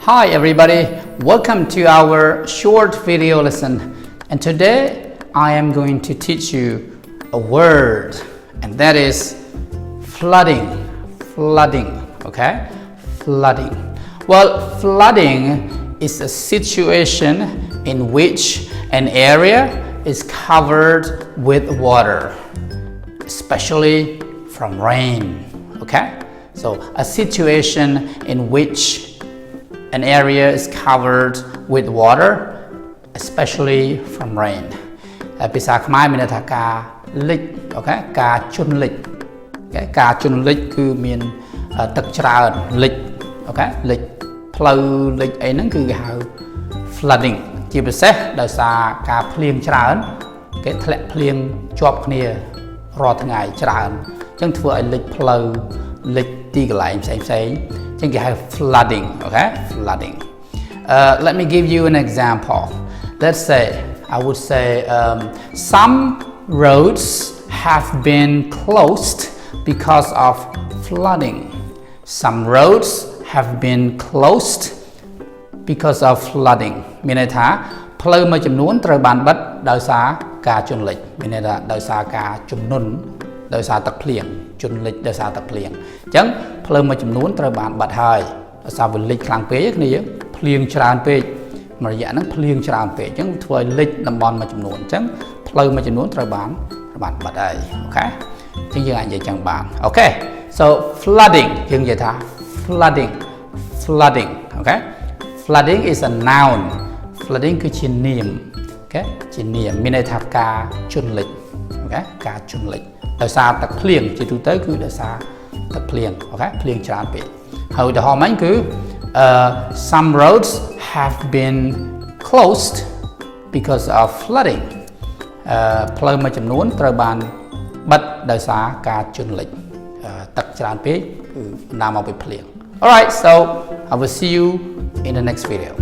Hi everybody, welcome to our short video lesson, and today I am going to teach you a word, and that is flooding. Okay, flooding. Well, flooding is a situation in which an area is covered with water, especially from rain. Okay, so a situation in which an area is covered with water, especially from rain. ភាសាខ្មែរមានន័យថាការលិច okay ការជន់លិច okay ការជន់លិចគឺមានទឹកច្រើនលិច okay លិចផ្លូវលិចអីហ្នឹងគឺគេហៅ flooding ជាពិសេសដោយសារការភ្លៀងច្រើនគេធ្លាក់ភ្លៀងជាប់គ្នារាល់ថ្ងៃច្រើនអញ្ចឹងធ្វើឲ្យលិចផ្លូវលិចទីកន្លែងផ្សេងៗ you have flooding, okay? Flooding. Let me give you an example. Let's say, I would say some roads have been closed because of flooding. Some roads have been closed because of flooding. មានន័យថាផ្លូវមួយចំនួនត្រូវបានបិទដោយសារការជន់លិច មានន័យថាដោយសារការជំនន់ដោយសារទឹកភ្លៀងជន់លិចដោយសារទឹកភ្លៀងអញ្ចឹងផ្លូវមួយចំនួនត្រូវបានបិទហើយដោយសារវាលិចខ្លាំងពេកគ្នាភ្លៀងច្រើនពេកមួយរយៈហ្នឹងភ្លៀងច្រើនពេកអញ្ចឹងធ្វើឲ្យលិចតំបន់មួយចំនួនអញ្ចឹងផ្លូវមួយចំនួនត្រូវបានបិទហើយអូខេអញ្ចឹងយើងអាចនិយាយចឹងបានអូខេ so flooding យើងនិយាយថា flooding អូខេ flooding is a noun flooding គឺជានាមអូខេជានាមមានន័យថាការជន់លិចអូខេការជន់លិចដោយសារទឹកភ្លៀងជាទូទៅគឺដោយសារទឹកភ្លៀងអូខេភ្លៀងច្រើនពេកហើយឧទាហរណ៍មិញគឺ some roads have been closed because of flooding ផ្លូវមួយចំនួនត្រូវបានបិទដោយសារការជន់លិចទឹកច្រើនពេកគឺបណ្ដាលមកពីភ្លៀង Alright, so I will see you in the next video.